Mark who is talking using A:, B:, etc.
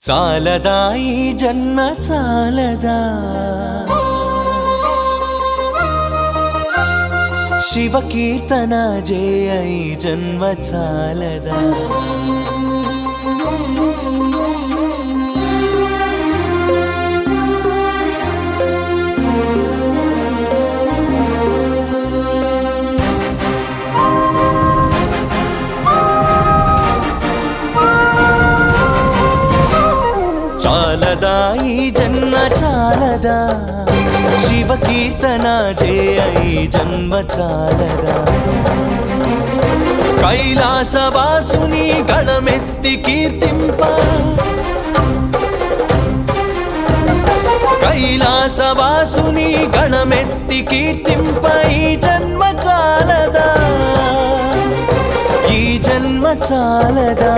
A: చాలదా ఈ జన్మ చాలదా శివ కీర్తన జయ ఈ జన్మ చాలదా చాలదా ఈ జన్మ చాలదా శివ కీర్తన జయ ఈ జన్మ చాలదా కైలాసవాసుని గళమెత్తి కీర్తింప కైలాసవాసుని గళమెత్తి కీర్తింప ఈ జన్మ చాలదా ఈ జన్మ చాలదా